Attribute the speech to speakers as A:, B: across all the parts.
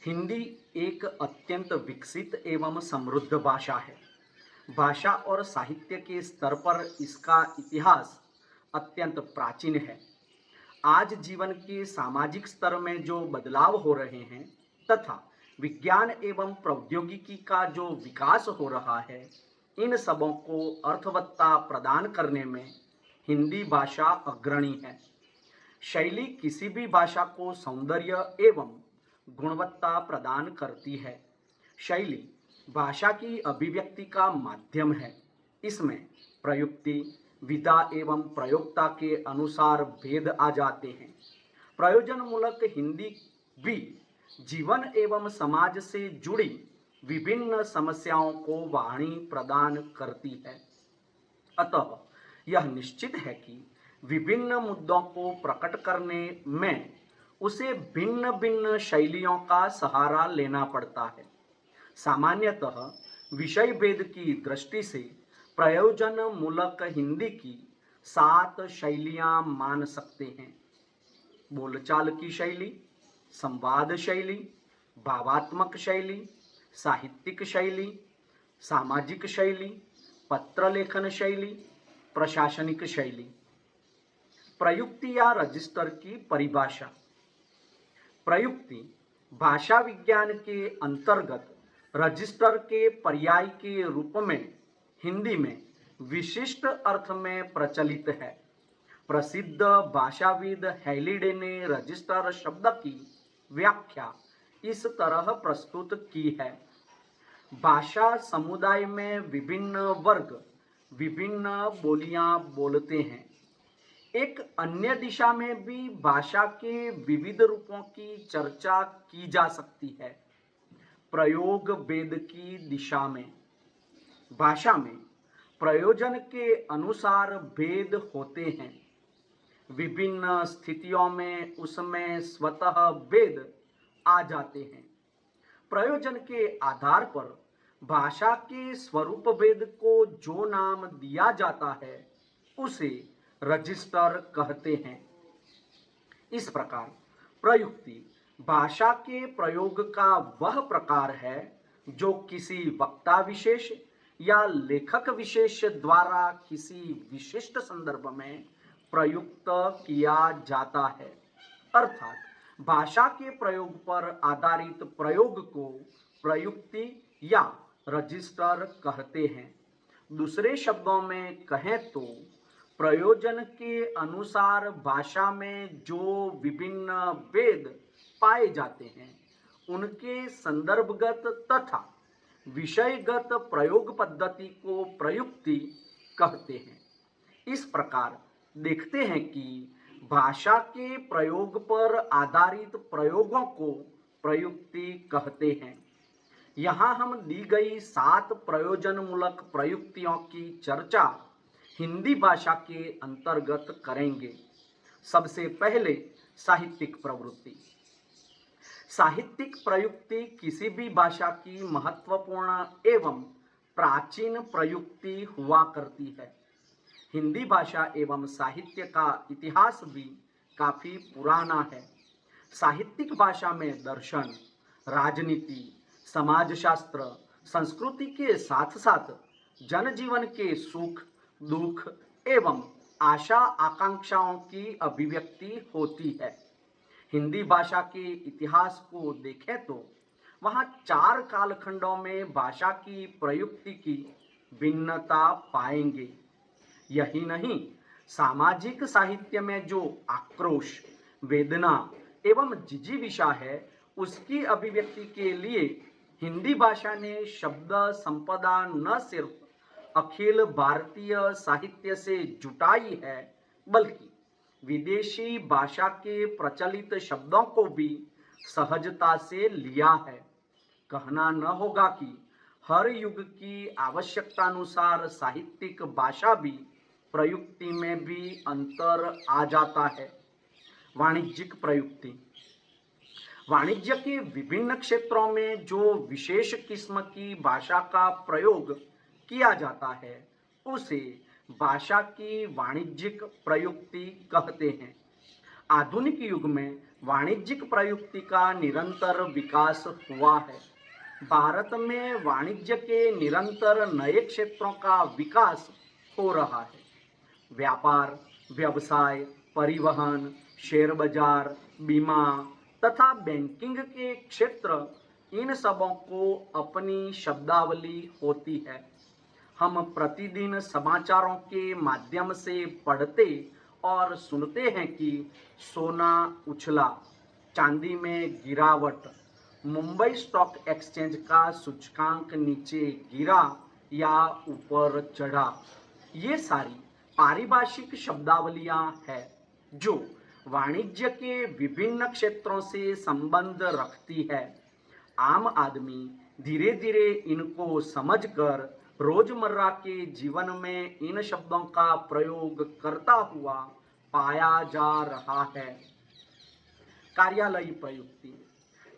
A: हिंदी एक अत्यंत विकसित एवं समृद्ध भाषा है। भाषा और साहित्य के स्तर पर इसका इतिहास अत्यंत प्राचीन है। आज जीवन के सामाजिक स्तर में जो बदलाव हो रहे हैं तथा विज्ञान एवं प्रौद्योगिकी का जो विकास हो रहा है, इन सबों को अर्थवत्ता प्रदान करने में हिंदी भाषा अग्रणी है। शैली किसी भी भाषा को सौंदर्य एवं गुणवत्ता प्रदान करती है। शैली भाषा की अभिव्यक्ति का माध्यम है। इसमें प्रयुक्ति, विधा एवं प्रयोक्ता के अनुसार भेद आ जाते हैं। प्रयोजनमूलक हिंदी भी जीवन एवं समाज से जुड़ी विभिन्न समस्याओं को वाणी प्रदान करती है। अतः यह निश्चित है कि विभिन्न मुद्दों को प्रकट करने में उसे भिन्न भिन्न शैलियों का सहारा लेना पड़ता है। सामान्यतः विषय भेद की दृष्टि से प्रयोजन मूलक हिंदी की 7 शैलियां मान सकते हैं। बोलचाल की शैली, संवाद शैली, भावात्मक शैली, साहित्यिक शैली, सामाजिक शैली, पत्र लेखन शैली, प्रशासनिक शैली। प्रयुक्ति या रजिस्टर की परिभाषा। प्रयुक्ति भाषा विज्ञान के अंतर्गत रजिस्टर के पर्याय के रूप में हिंदी में विशिष्ट अर्थ में प्रचलित है। प्रसिद्ध भाषाविद हैलिडे ने रजिस्टर शब्द की व्याख्या इस तरह प्रस्तुत की है। भाषा समुदाय में विभिन्न वर्ग विभिन्न बोलियां बोलते हैं। एक अन्य दिशा में भी भाषा के विविध रूपों की चर्चा की जा सकती है। प्रयोग भेद की दिशा में भाषा में प्रयोजन के अनुसार भेद होते हैं। विभिन्न स्थितियों में उसमें स्वतः भेद आ जाते हैं। प्रयोजन के आधार पर भाषा के स्वरूप भेद को जो नाम दिया जाता है उसे रजिस्टर कहते हैं। इस प्रकार प्रयुक्ति भाषा के प्रयोग का वह प्रकार है जो किसी वक्ता विशेष या लेखक विशेष द्वारा किसी विशिष्ट संदर्भ में प्रयुक्त किया जाता है। अर्थात भाषा के प्रयोग पर आधारित प्रयोग को प्रयुक्ति या रजिस्टर कहते हैं। दूसरे शब्दों में कहें तो प्रयोजन के अनुसार भाषा में जो विभिन्न भेद पाए जाते हैं उनके संदर्भगत तथा विषयगत प्रयोग पद्धति को प्रयुक्ति कहते हैं। इस प्रकार देखते हैं कि भाषा के प्रयोग पर आधारित प्रयोगों को प्रयुक्ति कहते हैं। यहाँ हम दी गई 7 प्रयोजनमूलक प्रयुक्तियों की चर्चा हिंदी भाषा के अंतर्गत करेंगे। सबसे पहले साहित्यिक प्रवृत्ति। साहित्यिक प्रयुक्ति किसी भी भाषा की महत्वपूर्ण एवं प्राचीन प्रयुक्ति हुआ करती है। हिंदी भाषा एवं साहित्य का इतिहास भी काफी पुराना है। साहित्यिक भाषा में दर्शन, राजनीति, समाजशास्त्र, संस्कृति के साथ साथ जनजीवन के सुख दुख एवं आशा आकांक्षाओं की अभिव्यक्ति होती है। हिंदी भाषा के इतिहास को देखें तो वहाँ 4 कालखंडों में भाषा की प्रयुक्ति की भिन्नता पाएंगे। यही नहीं, सामाजिक साहित्य में जो आक्रोश, वेदना एवं जिजीविषा है उसकी अभिव्यक्ति के लिए हिंदी भाषा ने शब्द संपदा न सिर्फ अखिल भारतीय साहित्य से जुटाई है बल्कि विदेशी भाषा के प्रचलित शब्दों को भी सहजता से लिया है। कहना न होगा कि हर युग की आवश्यकतानुसार साहित्यिक भाषा भी प्रयुक्ति में भी अंतर आ जाता है। वाणिज्यिक प्रयुक्ति। वाणिज्य के विभिन्न क्षेत्रों में जो विशेष किस्म की भाषा का प्रयोग किया जाता है उसे भाषा की वाणिज्यिक प्रयुक्ति कहते हैं। आधुनिक युग में वाणिज्यिक प्रयुक्ति का निरंतर विकास हुआ है। भारत में वाणिज्य के निरंतर नए क्षेत्रों का विकास हो रहा है। व्यापार, व्यवसाय, परिवहन, शेयर बाजार, बीमा तथा बैंकिंग के क्षेत्र, इन सबों को अपनी शब्दावली होती है। हम प्रतिदिन समाचारों के माध्यम से पढ़ते और सुनते हैं कि सोना उछला, चांदी में गिरावट, मुंबई स्टॉक एक्सचेंज का सूचकांक नीचे गिरा या ऊपर चढ़ा। ये सारी पारिभाषिक शब्दावलियां हैं जो वाणिज्य के विभिन्न क्षेत्रों से संबंध रखती है। आम आदमी धीरे धीरे इनको समझकर रोजमर्रा के जीवन में इन शब्दों का प्रयोग करता हुआ पाया जा रहा है। कार्यालयी प्रयुक्ति।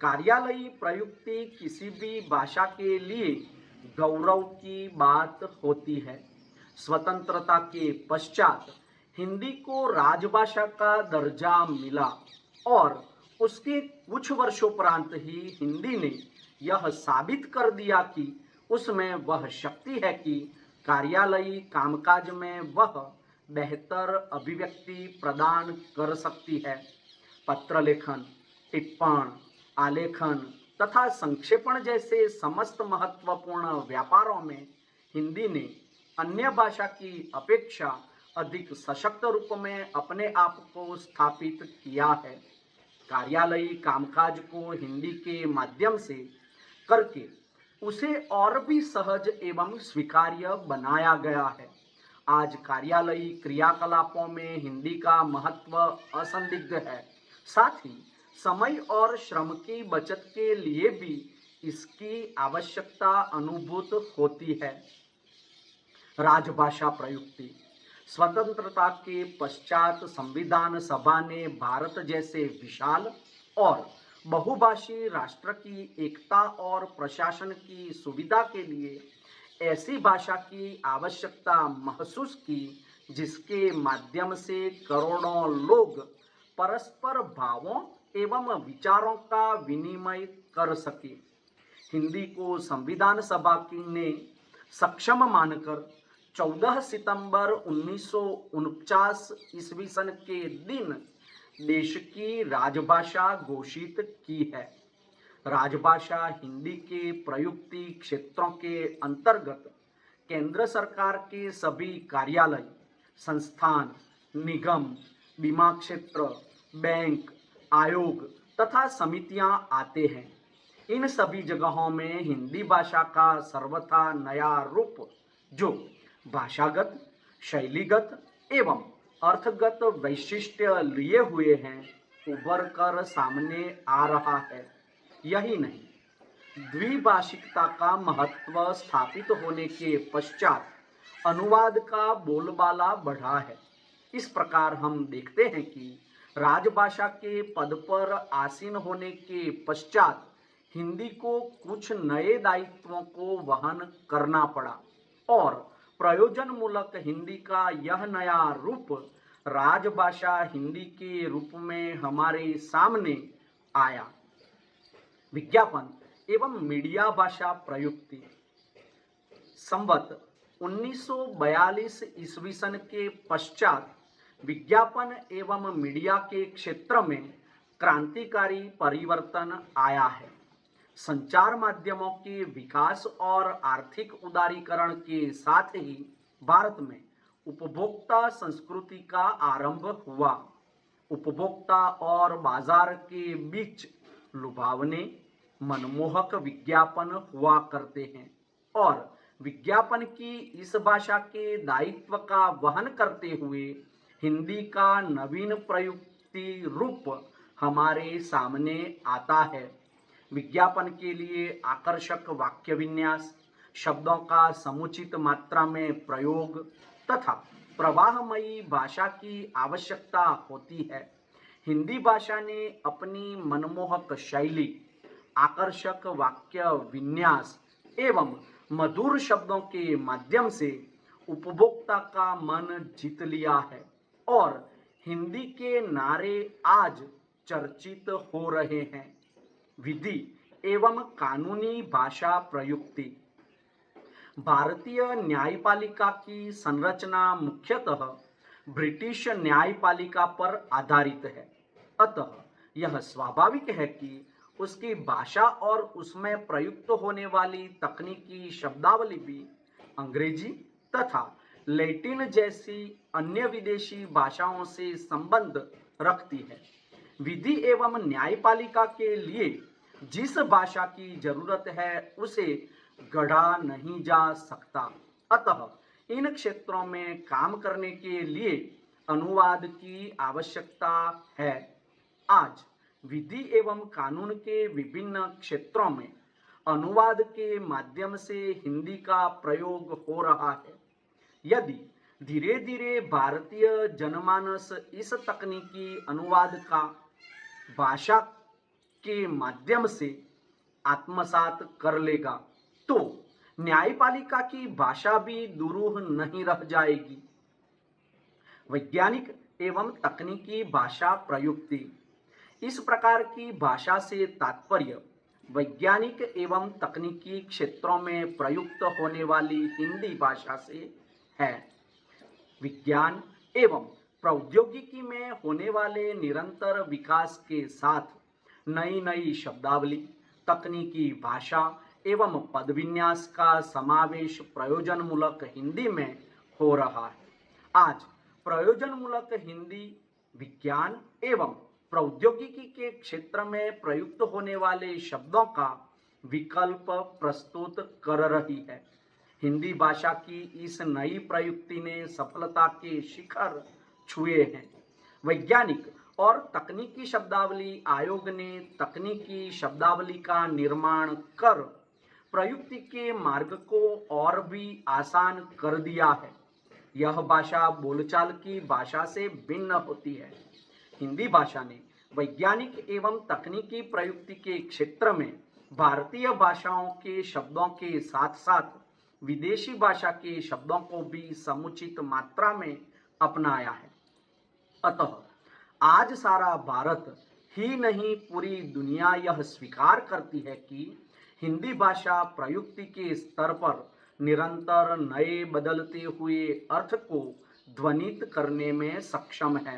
A: कार्यालयी प्रयुक्ति किसी भी भाषा के लिए गौरव की बात होती है। स्वतंत्रता के पश्चात हिंदी को राजभाषा का दर्जा मिला और उसके कुछ वर्षोपरांत ही हिंदी ने यह साबित कर दिया कि उसमें वह शक्ति है कि कार्यालयी कामकाज में वह बेहतर अभिव्यक्ति प्रदान कर सकती है। पत्र लेखन, टिप्पण, आलेखन तथा संक्षेपण जैसे समस्त महत्वपूर्ण व्यापारों में हिंदी ने अन्य भाषा की अपेक्षा अधिक सशक्त रूप में अपने आप को स्थापित किया है। कार्यालयी कामकाज को हिंदी के माध्यम से करके उसे और भी सहज एवं स्वीकार्य बनाया गया है। आज कार्यालयी क्रियाकलापों में हिंदी का महत्व असंदिग्ध है। साथ ही समय और श्रम की बचत के लिए भी इसकी आवश्यकता अनुभूत होती है। राजभाषा प्रयुक्ति। स्वतंत्रता के पश्चात संविधान सभा ने भारत जैसे विशाल और बहुभाषी राष्ट्र की एकता और प्रशासन की सुविधा के लिए ऐसी भाषा की आवश्यकता महसूस की जिसके माध्यम से करोड़ों लोग परस्पर भावों एवं विचारों का विनिमय कर सके। हिंदी को संविधान सभा की ने सक्षम मानकर 14 सितंबर 1949 ईस्वी सन के दिन देश की राजभाषा घोषित की है। राजभाषा हिंदी के प्रयुक्ति क्षेत्रों के अंतर्गत केंद्र सरकार के सभी कार्यालय, संस्थान, निगम, बीमा क्षेत्र, बैंक, आयोग तथा समितियां आते हैं। इन सभी जगहों में हिंदी भाषा का सर्वथा नया रूप जो भाषागत, शैलीगत एवं अर्थगत वैशिष्ट्य लिए हुए हैं, उभर कर सामने आ रहा है। यही नहीं, द्विभाषिकता का महत्व स्थापित होने के पश्चात अनुवाद का बोलबाला बढ़ा है। इस प्रकार हम देखते हैं कि राजभाषा के पद पर आसीन होने के पश्चात हिंदी को कुछ नए दायित्वों को वहन करना पड़ा और प्रयोजनमूलक हिंदी का यह नया रूप राजभाषा हिंदी के रूप में हमारे सामने आया। विज्ञापन एवं मीडिया भाषा प्रयुक्ति। संवत 1942 ईस्वी सन के पश्चात विज्ञापन एवं मीडिया के क्षेत्र में क्रांतिकारी परिवर्तन आया है। संचार माध्यमों के विकास और आर्थिक उदारीकरण के साथ ही भारत में उपभोक्ता संस्कृति का आरंभ हुआ। उपभोक्ता और बाजार के बीच लुभावने, मनमोहक विज्ञापन हुआ करते हैं और विज्ञापन की इस भाषा के दायित्व का वहन करते हुए हिंदी का नवीन प्रयुक्ति रूप हमारे सामने आता है। विज्ञापन के लिए आकर्षक वाक्य विन्यास, शब्दों का समुचित मात्रा में प्रयोग तथा प्रवाहमयी भाषा की आवश्यकता होती है। हिंदी भाषा ने अपनी मनमोहक शैली, आकर्षक वाक्य विन्यास एवं मधुर शब्दों के माध्यम से उपभोक्ता का मन जीत लिया है और हिंदी के नारे आज चर्चित हो रहे हैं। विधि एवं कानूनी भाषा प्रयुक्ति। भारतीय न्यायपालिका की संरचना मुख्यतः ब्रिटिश न्यायपालिका पर आधारित है। अतः यह स्वाभाविक है कि उसकी भाषा और उसमें प्रयुक्त होने वाली तकनीकी शब्दावली भी अंग्रेजी तथा लैटिन जैसी अन्य विदेशी भाषाओं से संबंध रखती है। विधि एवं न्यायपालिका के लिए जिस भाषा की जरूरत है उसे गढ़ा नहीं जा सकता। अतः इन क्षेत्रों में काम करने के लिए अनुवाद की आवश्यकता है। आज विधि एवं कानून के विभिन्न क्षेत्रों में अनुवाद के माध्यम से हिंदी का प्रयोग हो रहा है। यदि धीरे धीरे भारतीय जनमानस इस तकनीकी अनुवाद का भाषा के माध्यम से आत्मसात कर लेगा तो न्यायपालिका की भाषा भी दुरूह नहीं रह जाएगी। वैज्ञानिक एवं तकनीकी भाषा प्रयुक्ति। इस प्रकार की भाषा से तात्पर्य वैज्ञानिक एवं तकनीकी क्षेत्रों में प्रयुक्त होने वाली हिंदी भाषा से है। विज्ञान एवं प्रौद्योगिकी में होने वाले निरंतर विकास के साथ नई नई शब्दावली, तकनीकी भाषा एवं पदविन्यास का समावेश प्रयोजनमूलक हिंदी में हो रहा है। आज प्रयोजनमूलक हिंदी विज्ञान एवं प्रौद्योगिकी के क्षेत्र में प्रयुक्त होने वाले शब्दों का विकल्प प्रस्तुत कर रही है। हिंदी भाषा की इस नई प्रयुक्ति ने सफलता के शिखर छुए हैं। वैज्ञानिक और तकनीकी शब्दावली आयोग ने तकनीकी शब्दावली का निर्माण कर प्रयुक्ति के मार्ग को और भी आसान कर दिया है। यह भाषा बोलचाल की भाषा से भिन्न होती है। हिंदी भाषा ने वैज्ञानिक एवं तकनीकी प्रयुक्ति के क्षेत्र में भारतीय भाषाओं के शब्दों के साथ साथ विदेशी भाषा के शब्दों को भी समुचित मात्रा में अपनाया है। अतः आज सारा भारत ही नहीं पूरी दुनिया यह स्वीकार करती है कि हिंदी भाषा प्रयुक्ति के स्तर पर निरंतर नए बदलते हुए अर्थ को ध्वनित करने में सक्षम है।